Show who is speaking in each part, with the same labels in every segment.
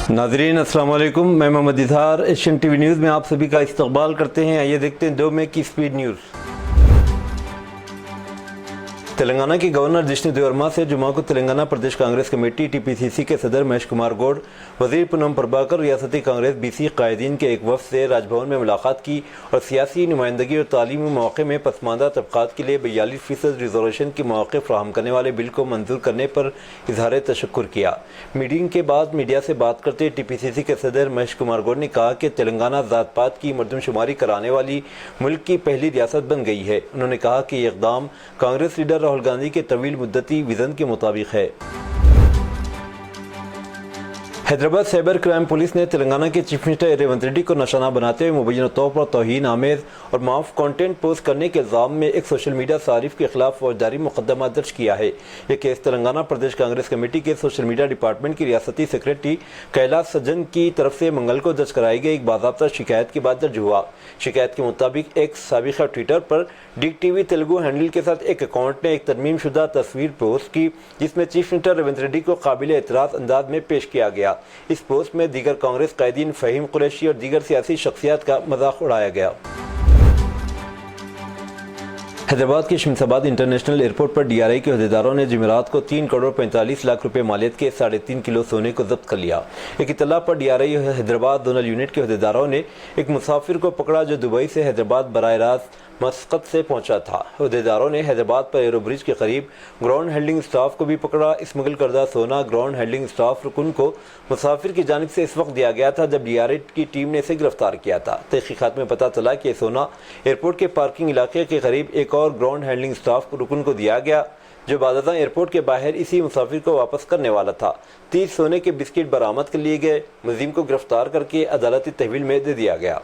Speaker 1: नाज़रीन अस्सलाम वालेकुम, मैं Mohammad Izhar Asian TV news में आप सभी का इस्तकबाल करते हैं। आइए देखते हैं 2 मई की स्पीड न्यूज़। तेलंगाना के गवर्नर जिष्णु देवर्मा से जुमा को तेलंगाना प्रदेश कांग्रेस कमेटी टीपीसीसी के सदर महेश कुमार गौड़, वजीर पूनम प्रभाकर, रियासती कांग्रेस बीसी कायदीन के एक वफ़द से राजभवन में मुलाकात की और सियासी नुमाइंदगी और तालीमी मौक़े में पसमानदा तबक़ात के लिए 42% रिजर्वेशन के मौक़े फ़राहम करने वाले बिल को मंजूर करने पर इजहार तशक्कुर किया। मीटिंग के बाद मीडिया से बात करते टीपीसीसी के सदर महेश कुमार गौड़ ने कहा कि तेलंगाना ज़ात पात की मरदमशुमारी कराने वाली मुल्क की पहली रियासत बन गई है। उन्होंने कहा कि ये इक़दाम कांग्रेस लीडर राहुल गांधी के तवील मुद्दती विज़न के मुताबिक है। हैदराबाद साइबर क्राइम पुलिस ने तेलंगाना के चीफ मिनिस्टर रेवंत रेड्डी को निशाना बनाते हुए मुबैना तौर पर तौहीन आमेज और माफ कंटेंट पोस्ट करने के इल्ज़ाम में एक सोशल मीडिया सारिफ के खिलाफ फौजदारी मुकदमा दर्ज किया है। यह केस तेलंगाना प्रदेश कांग्रेस कमेटी के सोशल मीडिया डिपार्टमेंट की रियासती सेक्रेटरी कैलाश सज्जन की तरफ से मंगल को दर्ज कराई गई एक बाज़ाब्ता शिकायत के बाद दर्ज हुआ। शिकायत के मुताबिक एक साबिक़ा ट्विटर पर डिग टीवी तेलुगु हैंडल के साथ एक अकाउंट ने एक तरमीम शुदा तस्वीर पोस्ट की, जिसमें चीफ मिनिस्टर रेवंत रेड्डी को काबिल एतराज़ अंदाज में पेश किया गया। इस पोस्ट में दीगर कांग्रेस कायदीन, फ़हीम कुरैशी और दीगर सियासी शख्सियात का मजाक उड़ाया गया। हैदराबाद के शमशाबाद इंटरनेशनल एयरपोर्ट पर डीआरआई के अहदेदारों ने जुमेरात को 3 करोड़ 45 लाख रुपए मालियत के 3.5 किलो सोने को जब्त कर लिया। एक इत्तला पर डीआरआई हैदराबाद जोनल यूनिट के अहदेदारों ने एक मुसाफिर को पकड़ा जो दुबई से हैदराबाद बराह रास्त मस्कत से पहुंचा था। अहदेदारों ने हैदराबाद पर एरो ब्रिज के करीब ग्राउंड हैंडलिंग स्टाफ को भी पकड़ा। स्मगल करदा सोना ग्राउंड हैंडलिंग स्टाफ रुकन को मुसाफिर की जानिब से इस वक्त दिया गया था जब डीआरआई की टीम ने इसे गिरफ्तार किया था। तहकीकात में पता चला कि सोना एयरपोर्ट के पार्किंग इलाके के करीब एक और ग्राउंड हैंडलिंग स्टाफ रुकन को दिया गया जो बादशाह एयरपोर्ट के बाहर इसी मुसाफिर को वापस करने वाला था। 30 सोने के बिस्किट बरामद कर लिए गए। मुलजिम को गिरफ्तार करके अदालती तहवील में दे दिया गया।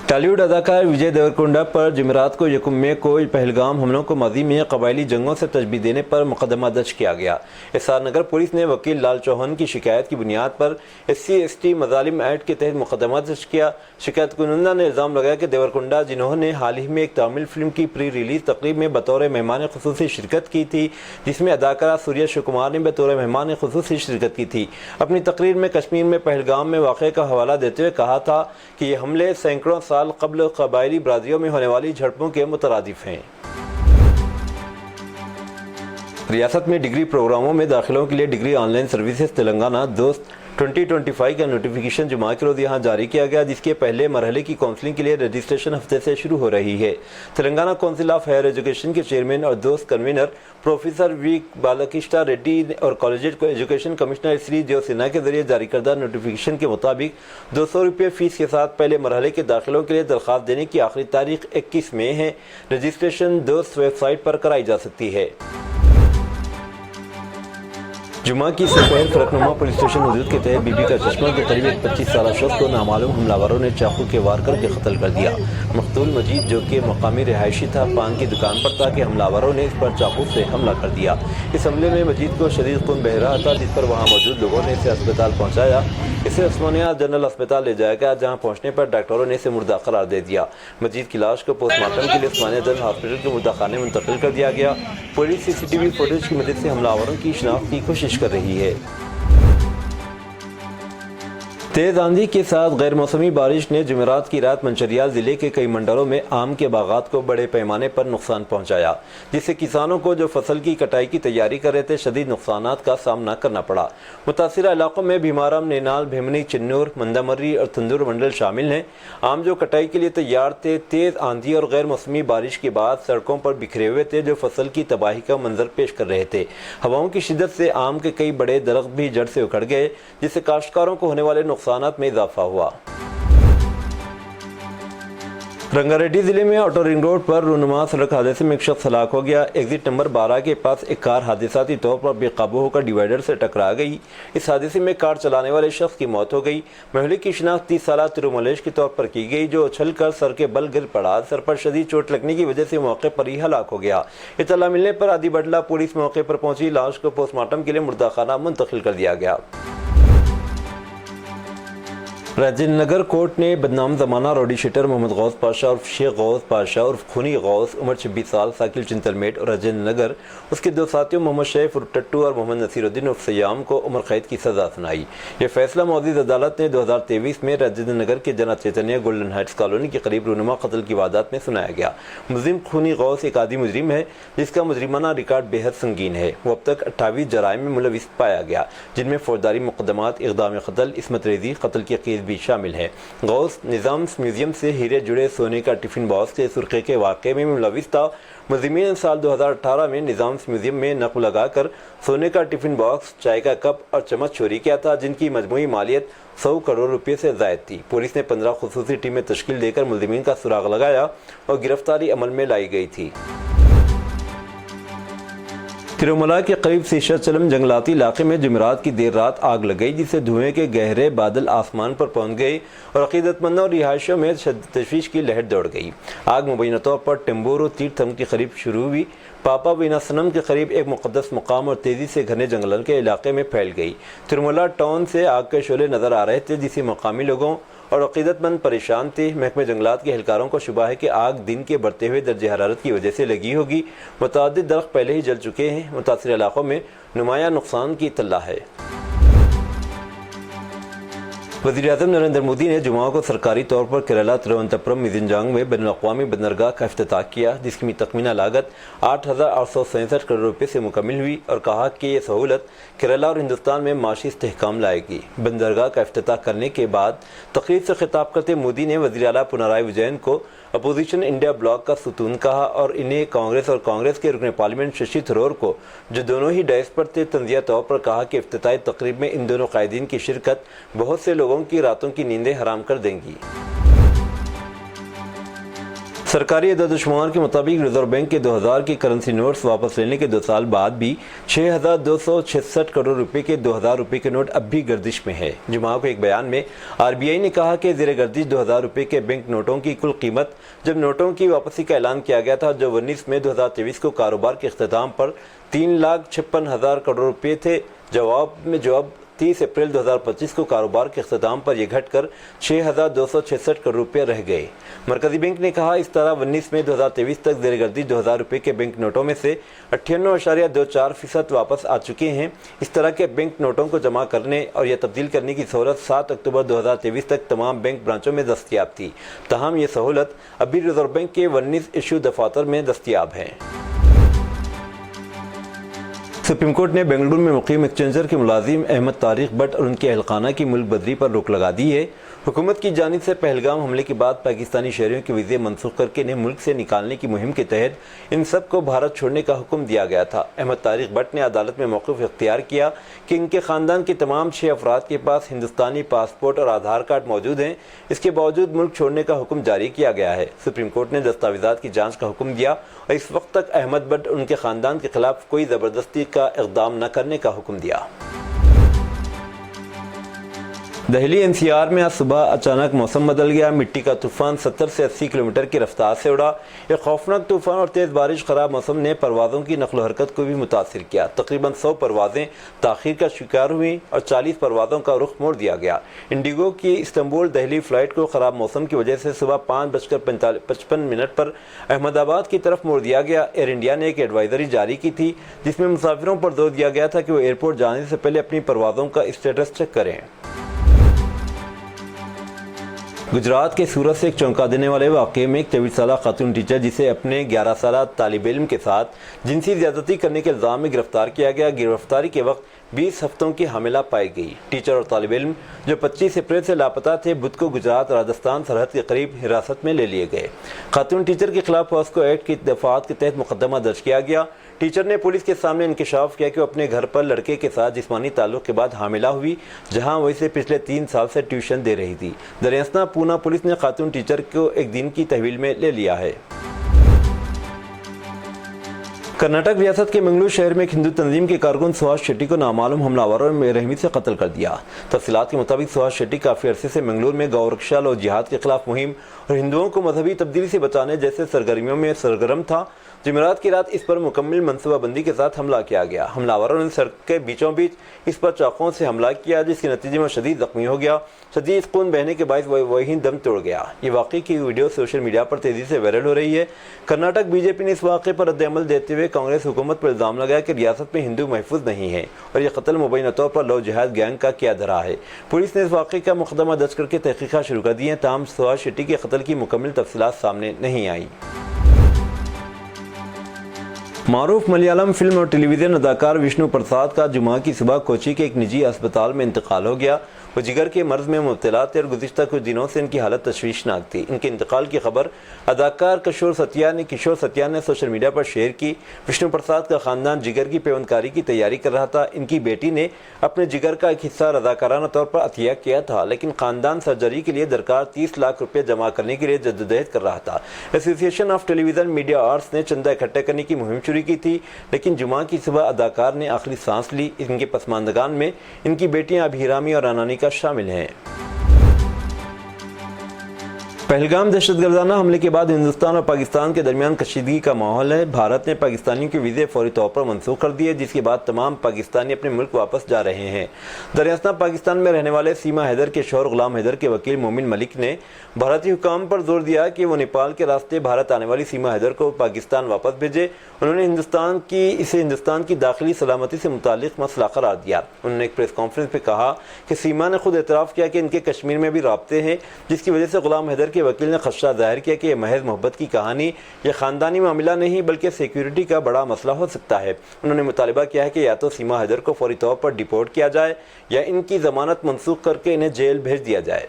Speaker 1: टॉलीवुड अदाकार विजय देवरकोंडा पर जुमेरात को 1 मई को पहलगाम हमलों को माजी में कबायली जंगों से तशबीह देने पर मुकदमा दर्ज किया गया। एसआर नगर पुलिस ने वकील लाल चौहान की शिकायत की बुनियाद पर SC/ST मजालिम एक्ट के तहत मुकदमा दर्ज किया। शिकायत कुनंदा ने इल्ज़ाम लगाया कि देवरकोंडा, जिन्होंने हाल ही में एक तमिल फिल्म की प्री रिलीज तकरीब में बतौर मेहमान खुसूसी शिरकत की थी, जिसमें अदाकारा सूर्या शिवकुमार ने बतौर मेहमान खुसूसी शिरकत की थी, अपनी तकरीर में कश्मीर में पहलगाम में वाक़े का हवाला देते हुए कहा था कि ये हमले सैकड़ों साल कबल कबायली बरादरियों में होने वाली झड़पों के मुतरादिफ हैं। रियासत में डिग्री प्रोग्रामों में दाखिलों के लिए डिग्री ऑनलाइन सर्विसेज तेलंगाना दोस्त 2025 का नोटिफिकेशन जुमा के रोज यहाँ जारी किया गया, जिसके पहले मरहले की काउंसलिंग के लिए रजिस्ट्रेशन हफ्ते से शुरू हो रही है। Telangana council of higher education के चेयरमैन और दोस्त convener professor V Balakrishna Reddy और college education commissioner Shri Dev Sinha के जरिए जारी करदा नोटिफिकेशन के मुताबिक 200 रुपये फीस के साथ पहले मरहले के दाखिलों के लिए दरख्वास्त देने की आखिरी तारीख 21 मई है। रजिस्ट्रेशन दोस्त वेबसाइट पर कराई जा सकती है। जुमा की दोपहर फलकनुमा पुलिस स्टेशन हदूद के तहत बीबी का चश्मा के करीब 25 साल शख्स को नामालूम हमलावरों ने चाकू के वार करके कत्ल कर दिया। मकतूल मजीद, जो कि मकामी रिहायशी था, पान की दुकान पर था कि हमलावरों ने इस पर चाकू से हमला कर दिया। इस हमले में मजीद को शदीद खून बह रहा था, जिस पर वहाँ मौजूद लोगों ने इसे अस्पताल पहुँचाया। इसे उस्मानिया जनरल अस्पताल ले जाया गया, जहाँ पहुँचने पर डॉक्टरों ने इसे मुर्दा करार दे दिया। मजीद की लाश को पोस्टमार्टम के लिए उस्मानिया जनरल हॉस्पिटल के मुर्दा खाने में मुंतकिल कर दिया गया। पुलिस CCTV फुटेज की मदद से हमलावरों की शिनाख्त की कोशिश कर रही है। तेज आंधी के साथ गैर मौसमी बारिश ने जुमेरात की रात मंचरियाल जिले के कई मंडलों में आम के बागात को बड़े पैमाने पर नुकसान पहुंचाया, जिससे किसानों को जो फसल की कटाई की तैयारी कर रहे थे शदीद नुकसानात का सामना करना पड़ा। मुतासिरा इलाकों में भीमाराम, नैनाल, भिमनी, चिन्नूर, मंदामर्री और तंदूर मंडल शामिल हैं। आम जो कटाई के लिए तैयार थे, तेज आंधी और गैर मौसमी बारिश के बाद सड़कों पर बिखरे हुए थे, जो फसल की तबाही का मंजर पेश कर रहे थे। हवाओं की शिद्दत से आम के कई बड़े दरख्त भी जड़ से उखड़ गए, जिससे काश्तकारों को होने वाले नुकसानात में इजाफा हुआ। रंगारेड्डी जिले में ऑटो रिंग रोड पर रूनुमा सड़क हादसे में एक शख्स हलाक हो गया। एग्जिट नंबर 12 के पास एक कार हादसाती तौर पर बेकाबू होकर डिवाइडर से टकरा गई। इस हादसे में कार चलाने वाले शख्स की मौत हो गई। महले की शिनाख्त 30 साल तिरुमलेश के तौर पर की गई, जो उछलकर सर के बल गिर पड़ा। सर पर शदीद चोट लगने की वजह से मौके पर ही हलाक हो गया। इत्तला मिलने पर आदि बडला पुलिस मौके पर पहुंची। लाश को पोस्टमार्टम के लिए मुर्दा खाना मुंतकिल कर दिया गया। राजेंद्र नगर कोर्ट ने बदनाम जमाना रॉडी शीटर मोहम्मद गौस पाशा और शेख गौस पाशा और खूनी गौस उम्र 26 साल साकिल चिंतलमेट और राजेंद्र नगर उसके दो साथियों मोहम्मद शैफ उर्फ टट्टू और मोहम्मद नसीरुद्दीन उर्फ सयाम को उम्र कैद की सजा सुनाई। यह फैसला मौजूद अदालत ने 2023 में राजेंद्र नगर के जना चैतन्य गोल्डन हाइट्स कॉलोनी के करीब रूनुमा कत्ल की वारदात में सुनाया गया। मुलजिम खूनी गौस एक आदि मुजरिम है जिसका मुजरिमाना रिकॉर्ड बेहद संगीन है। वो अब तक 28 जराइम में मुलविस पाया गया जिनमें फौजदारी मुकदमात, इक़दाम क़त्ल, इसमत रेजी, कत्ल के केस भी शामिल है। गौस निज़ाम म्यूजियम से हीरे जुड़े सोने का टिफिन बॉक्स के सुर्खे के वाक़े में मुलविस था। मुलज़िमीन ने साल 2018 में निज़ाम म्यूजियम में नक़ब लगाकर सोने का टिफिन बॉक्स, चाय का कप और चम्मच चोरी किया था जिनकी मजमूई मालियत 100 करोड़ रुपये से ज़ायद थी। पुलिस ने 15 खुसूसी टीमें तश्कील देकर मुलज़िमीन का सुराग लगाया और गिरफ्तारी अमल में लाई गई थी। तिरुमला के करीब शेषाचलम जंगलाती इलाके में जुमेरात की देर रात आग लग गई जिससे धुएं के गहरे बादल आसमान पर पहुंच गए और अकीदतमंदों और रिहायशों में तशवीश की लहर दौड़ गई। आग मुबैना तौर पर टेम्बोरो तीर्थम के करीब शुरू हुई। पापा विनासनम के करीब एक मुक़द्दस मकाम और तेज़ी से घने जंगल के इलाके में फैल गई। तिरुमला टाउन से आग के शोले नज़र आ रहे थे जिससे मकामी लोगों और अकीदतमंद परेशान थे। महकमे जंगलात के एहलकारों को शुबा है कि आग दिन के बढ़ते हुए दर्जे हरारत की वजह से लगी होगी। मुतअद्दिद दरख्त पहले ही जल चुके हैं। मुतासिर इलाकों में नुमाया नुकसान की इत्तला है। वज़ीर-ए-आज़म नरेंद्र मोदी ने जुमा को सरकारी तौर पर केरला तिरुवनंतपुरम मिज़िंजांग में बैनुल-अक़वामी बंदरगाह का इफ्तिताह किया जिसकी तखमीना लागत 8,867 करोड़ रुपये से मुकम्मिल हुई और कहा कि यह सहूलत केरला और हिंदुस्तान में माशी इस्तेहकाम लाएगी। बंदरगाह का इफ्तिताह करने के बाद तकरीर से खिताब करते मोदी ने वज़ीर आला पिनराई विजयन को अपोजिशन इंडिया ब्लॉक का सुतून कहा और इन्हें कांग्रेस के रुकन पार्लियामेंट शशि थरूर को, जो दोनों ही डायस पर थे, तंज़िया तौर पर कहा कि इफ्तिताही तकरीब में इन दोनों कायदीन की शिरकत बहुत से लोगों की रातों की नींदें हराम कर देंगी। सरकारी अदद-ओ-शुमार के मुताबिक रिजर्व बैंक के 2000 के करेंसी नोट्स वापस लेने के 2 साल बाद भी 6,266 करोड़ रुपए के 2000 रुपए के नोट अब भी गर्दिश में है। जुमा को एक बयान में RBI ने कहा कि ज़ेर गर्दिश 2000 रुपए के बैंक नोटों की कुल कीमत जब नोटों की वापसी का ऐलान किया गया था जो 19 मई 2023 को कारोबार के इख्तिताम पर 3,56,000 करोड़ रुपए थे। जवाब 30 अप्रैल 2025 को कारोबार के इख्तिताम पर यह घटकर 6,266 करोड़ रुपये रह गए। मरकजी बैंक ने कहा इस तरह 19 मई 2023 तक ज़ेर-ए-गर्दिश 2000 रुपये के बैंक नोटों में से 98.24% वापस आ चुके हैं। इस तरह के बैंक नोटों को जमा करने और या तब्दील करने की सहूलत 7 अक्टूबर 2023 तक तमाम बैंक ब्रांचों में दस्तयाब थी। तमाम ये सहूलत अभी रिजर्व बैंक के 19 इशू दफातर में दस्तयाब है। सुप्रीम कोर्ट ने बेंगलुरु में मुकीम एक्सचेंजर के मुलाजिम अहमद तारिक भट्ट और उनके अहलखाना की मुल्क बदली पर रोक लगा दी है। हुकूमत की जानिब से पहलगाम हमले के बाद पाकिस्तानी शहरियों के वीज़े मनसूख करके इन्हें मुल्क से निकालने की मुहिम के तहत इन सब को भारत छोड़ने का हुक्म दिया गया था। अहमद तारिक भट्ट ने अदालत में मौक़िफ़ इख्तियार किया कि इनके ख़ानदान के तमाम 6 अफराद के पास हिंदुस्तानी पासपोर्ट और आधार कार्ड मौजूद हैं। इसके बावजूद मुल्क छोड़ने का हुक्म जारी किया गया है। सुप्रीम कोर्ट ने दस्तावेज़ात की जाँच का हुक्म दिया और इस वक्त तक अहमद भट्ट और उनके ख़ानदान के खिलाफ कोई ज़बरदस्ती का इक़दाम न करने का हुक्म दिया। दहली NCR में आज सुबह अचानक मौसम बदल गया। मिट्टी का तूफान 70 से 80 किलोमीटर की रफ्तार से उड़ा। एक खौफनाक तूफान और तेज़ बारिश, ख़राब मौसम ने परवाज़ों की नक़्ल हरकत को भी मुतासिर किया। तकरीबन 100 परवाज़ें ताख़ीर का शिकार हुई और 40 परवाज़ों का रुख मोड़ दिया गया। इंडिगो की इस्तांबुल दहली फ़्लाइट को ख़राब मौसम की वजह से सुबह 5:55 पर अहमदाबाद की तरफ मोड़ दिया गया। एयर इंडिया ने एक एडवाइज़री जारी की थी जिसमें मुसाफिरों पर जोर दिया गया था कि वो एयरपोर्ट जाने से पहले अपनी परवाज़ों का स्टेटस चेक करें। गुजरात के सूरत से एक चौंका देने वाले वाक़े में एक 24 साला खातून टीचर जिसे अपने 11 साला तालिब इल्म के साथ जिनसी ज़्यादती करने के इल्ज़ाम में गिरफ्तार किया गया। गिरफ्तारी के वक्त 20 हफ्तों की हामिला पाई गई। टीचर और तालिब इल्म जो 25 अप्रैल से लापता थे बुध को गुजरात राजस्थान सरहद के करीब हिरासत में ले लिए गए। खातून टीचर के खिलाफ पॉस्को एक्ट की दफात के तहत मुकदमा दर्ज किया गया। टीचर ने पुलिस के सामने इंकशाफ किया कि वो अपने घर पर लड़के के साथ जिस्मानी ताल्लुक के बाद हामिला हुई जहां वो इसे पिछले 3 साल से ट्यूशन दे रही थी। दरियास्ता पूना पुलिस ने खातून टीचर को 1 दिन की तहवील में ले लिया है। कर्नाटक रियासत के मंगलूर शहर में एक हिंदू तंजीम के कारकुन सुहास शेट्टी को नामालूम हमलावरों ने बेरहमी से कत्ल कर दिया। तफसीलात के मुताबिक सुहास शेट्टी काफ़ी अरसे से मंगलूर में गौ रक्षा और जिहाद के खिलाफ मुहिम اور ہندوؤں کو مذہبی تبدیلی سے بچانے جیسے سرگرمیوں میں سرگرم تھا۔ جمعرات کی رات اس پر مکمل منصوبہ بندی کے ساتھ حملہ کیا گیا۔ حملہ نے سڑک کے بیچوں بیچ اس پر چاقوؤں سے حملہ کیا، جس کے نتیجے میں شدید زخمی ہو گیا۔ شدید خون بہنے کے باعث وہیں دم توڑ گیا۔ یہ واقعے کی ویڈیو سوشل میڈیا پر تیزی سے وائرل ہو رہی ہے۔ کرناٹک بی جے پی نے اس واقعے پر رد عمل دیتے ہوئے کانگریس حکومت پر الزام لگایا کہ ریاست میں ہندو محفوظ نہیں ہیں اور یہ قتل مبینہ طور پر لو جہاد گینگ کا کیا دھرا ہے۔ پولیس نے اس واقعے کا مقدمہ درج کر کے تحقیقات شروع کر دی ہیں، تاہم سہاس شیٹی کے قتل کی مکمل تفصیلات سامنے نہیں آئیں۔ معروف ملیالم فلم اور ٹیلی ویژن اداکار وشنو پرساد کا جمعہ کی صبح کوچی کے ایک نجی اسپتال میں انتقال ہو گیا۔ وہ جگر کے مرض میں مبتلا تھے اور گزشتہ کچھ دنوں سے ان کی حالت تشویشناک تھی۔ ان کے انتقال کی خبر اداکار کشور ستیا نے سوشل میڈیا پر شیئر کی۔ وشنو پرساد کا خاندان جگر کی پیوندکاری کی تیاری کر رہا تھا۔ ان کی بیٹی نے اپنے جگر کا ایک حصہ رضاکارانہ طور پر عطیہ کیا تھا، لیکن خاندان سرجری کے لیے درکار 30 لاکھ روپے جمع کرنے کے لیے جدوجہد کر رہا تھا۔ Association of television media arts نے چندہ اکٹھا کرنے کی مہم شروع کی تھی، لیکن جمعہ کی صبح اداکار نے آخری سانس لی۔ ان کے پسماندگان میں ان کی بیٹیاں ابھیرامی اور انانیکا شامل ہیں۔ پہلگام دہشت گردانہ حملے کے بعد ہندوستان اور پاکستان کے درمیان کشیدگی کا ماحول ہے۔ بھارت نے پاکستانیوں کے ویزے فوری طور پر منسوخ کر دیے، جس کے بعد تمام پاکستانی اپنے ملک واپس جا رہے ہیں۔ دراصل پاکستان میں رہنے والے سیما حیدر کے شوہر غلام حیدر کے وکیل مومن ملک نے بھارتی حکام پر زور دیا کہ وہ نیپال کے راستے بھارت آنے والی سیما حیدر کو پاکستان واپس بھیجے۔ انہوں نے اسے ہندوستان کی داخلی سلامتی سے متعلق مسئلہ قرار دیا۔ انہوں نے ایک پریس کانفرنس میں کہا کہ سیما نے خود اعتراف کیا کہ ان کے کشمیر میں بھی رابطے ہیں، جس کی وجہ سے غلام حیدر کے وکیل نے خدشہ ظاہر کیا کہ یہ محض محبت کی کہانی، یہ خاندانی معاملہ نہیں بلکہ سیکیورٹی کا بڑا مسئلہ ہو سکتا ہے۔ انہوں نے مطالبہ کیا ہے کہ یا تو سیما حیدر کو فوری طور پر ڈیپورٹ کیا جائے یا ان کی ضمانت منسوخ کر کے انہیں جیل بھیج دیا جائے۔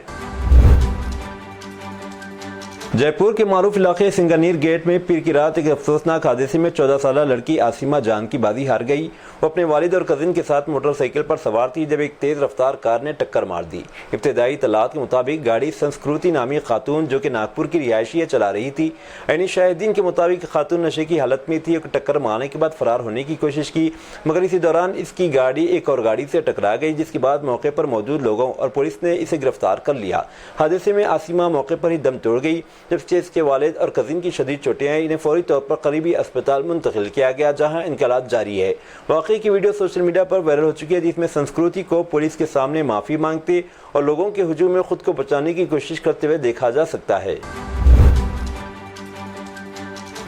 Speaker 1: جے پور کے معروف علاقے سنگانیر گیٹ میں پیر کی رات ایک افسوسناک حادثے میں 14 سالہ لڑکی عاصمہ جان کی بازی ہار گئی۔ وہ اپنے والد اور کزن کے ساتھ موٹر سائیکل پر سوار تھی جب ایک تیز رفتار کار نے ٹکر مار دی۔ ابتدائی اطلاعات کے مطابق گاڑی سنسکرتی نامی خاتون جو کہ ناگپور کی رہائشی ہے چلا رہی تھی۔ عینی شاہدین کے مطابق خاتون نشے کی حالت میں تھی اور ٹکر مارنے کے بعد فرار ہونے کی کوشش کی، مگر اسی دوران اس کی گاڑی ایک اور گاڑی سے ٹکرا گئی، جس کے بعد موقع پر موجود لوگوں اور پولیس نے اسے گرفتار کر لیا۔ حادثے میں عاصمہ موقع پر ہی دم توڑ گئی، جبکہ اس کے والد اور کزن کی شدید چوٹیں ہیں۔ انہیں فوری طور پر قریبی اسپتال منتقل کیا گیا، جہاں ان کا علاج جاری ہے۔ واقعے کی ویڈیو سوشل میڈیا پر وائرل ہو چکی ہے، جس میں سنسکرتی کو پولیس کے سامنے معافی مانگتے اور لوگوں کے ہجوم میں خود کو بچانے کی کوشش کرتے ہوئے دیکھا جا سکتا ہے۔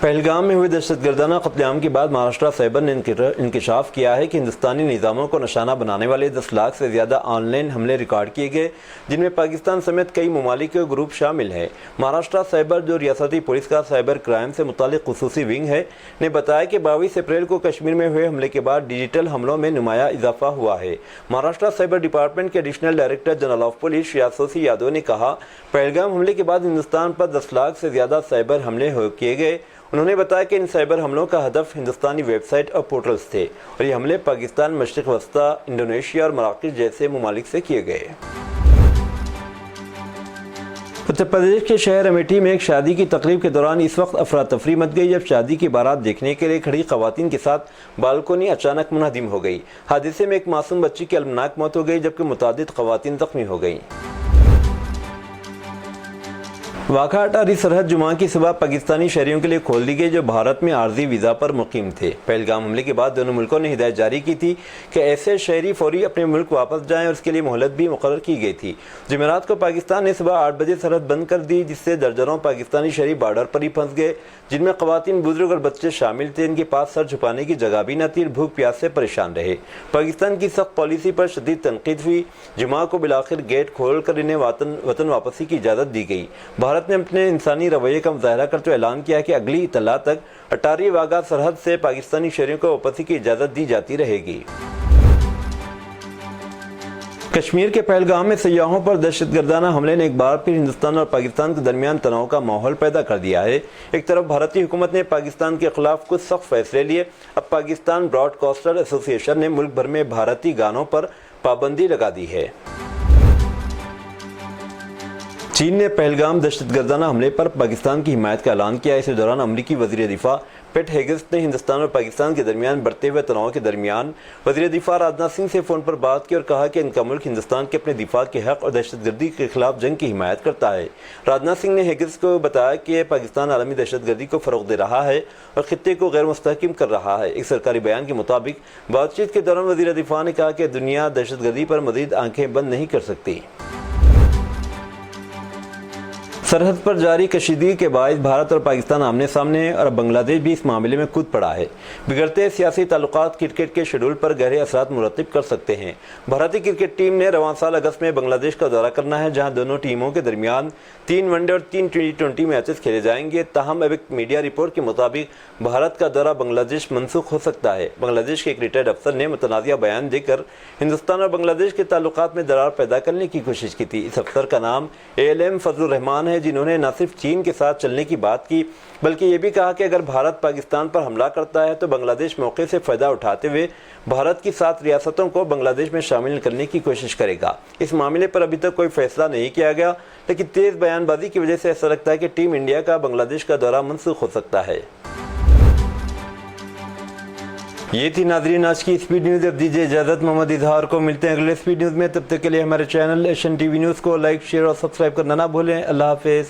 Speaker 1: پہلگام میں ہوئے دہشت گردانہ قتل عام کے بعد مہاراشٹر سائبر نے انکشاف کیا ہے کہ ہندوستانی نظاموں کو نشانہ بنانے والے 10 لاکھ سے زیادہ آن لائن حملے ریکارڈ کیے گئے، جن میں پاکستان سمیت کئی ممالک کے گروپ شامل ہیں۔ مہاراشٹر سائبر، جو ریاستی پولیس کا سائبر کرائم سے متعلق خصوصی ونگ ہے، نے بتایا کہ 22 اپریل کو کشمیر میں ہوئے حملے کے بعد ڈیجیٹل حملوں میں نمایاں اضافہ ہوا ہے۔ مہاراشٹر سائبر ڈپارٹمنٹ کے additional director general of police شیاسوسی یادو نے کہا، پہلگام حملے کے بعد ہندوستان پر 10 لاکھ سے زیادہ سائبر حملے کیے گئے۔ انہوں نے بتایا کہ ان سائبر حملوں کا ہدف ہندوستانی ویب سائٹ اور پورٹلز تھے اور یہ حملے پاکستان، مشرق وسطیٰ، انڈونیشیا اور مراکش جیسے ممالک سے کیے گئے۔ اتر پردیش کے شہر امیٹھی میں ایک شادی کی تقریب کے دوران اس وقت افراتفری مچ گئی جب شادی کی بارات دیکھنے کے لیے کھڑی خواتین کے ساتھ بالکونی اچانک منہدم ہو گئی۔ حادثے میں ایک معصوم بچی کی المناک موت ہو گئی جبکہ متعدد خواتین زخمی ہو گئیں۔ واگھا اٹاری سرحد جمعہ کی صبح پاکستانی شہریوں کے لیے کھول دی گئی جو بھارت میں عارضی ویزا پر مقیم تھے۔ پہلگام حملے کے بعد دونوں ملکوں نے ہدایت جاری کی تھی کہ ایسے شہری فوری اپنے ملک واپس جائیں اور اس کے لیے مہلت بھی مقرر کی گئی تھی۔ جمعرات کو پاکستان نے صبح 8 بجے سرحد بند کر دی، جس سے درجنوں پاکستانی شہری بارڈر پر ہی پھنس گئے، جن میں خواتین، بزرگ اور بچے شامل تھے۔ ان کے پاس سر چھپانے کی جگہ بھی نہ تھی، بھوک پیاس سے پریشان رہے۔ پاکستان کی سخت پالیسی پر شدید تنقید ہوئی۔ جمعہ کو بالآخر گیٹ کھول کر انہیں وطن واپسی کی اجازت دی گئی۔ بھارت نے اپنے انسانی رویے کا مظاہرہ کرتے ہوئے اعلان کیا کہ اگلی اطلاع تک اٹاری واگھا سرحد سے پاکستانی شہریوں کو واپسی کی اجازت دی جاتی رہے گی۔ کشمیر کے پہلگام میں سیاحوں پر دہشت گردانہ حملے نے ایک بار پھر ہندوستان اور پاکستان کے درمیان تناؤ کا ماحول پیدا کر دیا ہے۔ ایک طرف بھارتی حکومت نے پاکستان کے خلاف کچھ سخت فیصلے لیے۔ اب پاکستان براڈ کاسٹر ایسوسی ایشن نے ملک بھر میں بھارتی گانوں پر پابندی لگا دی ہے۔ چین نے پہلگام دہشت گردانہ حملے پر پاکستان کی حمایت کا اعلان کیا۔ اسی دوران امریکی وزیر دفاع پیٹ ہیگس نے ہندوستان اور پاکستان کے درمیان بڑھتے ہوئے تناؤ کے درمیان وزیر دفاع راجناتھ سنگھ سے فون پر بات کی اور کہا کہ ان کا ملک ہندوستان کے اپنے دفاع کے حق اور دہشت گردی کے خلاف جنگ کی حمایت کرتا ہے۔ راجناتھ سنگھ نے ہیگس کو بتایا کہ پاکستان عالمی دہشت گردی کو فروغ دے رہا ہے اور خطے کو غیر مستحکم کر رہا ہے۔ ایک سرکاری بیان کے مطابق بات چیت کے دوران وزیر دفاع نے کہا کہ دنیا دہشت گردی پر مزید آنکھیں بند نہیں کر سکتی۔ سرحد پر جاری کشیدگی کے باعث بھارت اور پاکستان آمنے سامنے اور اب بنگلہ دیش بھی اس معاملے میں کود پڑا ہے۔ بگڑتے سیاسی تعلقات کرکٹ کے شیڈول پر گہرے اثرات مرتب کر سکتے ہیں۔ بھارتی کرکٹ ٹیم نے رواں سال اگست میں بنگلہ دیش کا دورہ کرنا ہے، جہاں دونوں ٹیموں کے درمیان 3 ون ڈے اور 3 T20 میچز کھیلے جائیں گے۔ تاہم اب ایک میڈیا رپورٹ کے مطابق بھارت کا دورہ بنگلہ دیش منسوخ ہو سکتا ہے۔ بنگلہ دیش کے ایک ریٹائرڈ افسر نے متنازعہ بیان دے کر ہندوستان اور بنگلہ دیش کے تعلقات میں درار پیدا کرنے کی کوشش کی تھی۔ اس افسر کا نام ALM فضل الرحمان ہے، جنہوں نے نہ صرف چین کے ساتھ چلنے کی بات کی بلکہ یہ بھی کہا کہ اگر بھارت پاکستان پر حملہ کرتا ہے تو بنگلہ دیش موقع سے فائدہ اٹھاتے ہوئے بھارت کی 7 ریاستوں کو بنگلہ دیش میں شامل کرنے کی کوشش کرے گا۔ اس معاملے پر ابھی تک کوئی فیصلہ نہیں کیا گیا، لیکن تیز بیان بازی کی وجہ سے ایسا لگتا ہے کہ ٹیم انڈیا کا بنگلہ دیش کا دورہ منسوخ ہو سکتا ہے۔ یہ تھی ناظرین آج کی اسپیڈ نیوز۔ اب دیجیے اجازت، محمد اظہار کو ملتے ہیں اگلے اسپیڈ نیوز میں۔ تب تک کے لیے ہمارے channel Asian T V news کو لائک، شیئر اور سبسکرائب کرنا نہ بھولیں۔ اللہ حافظ۔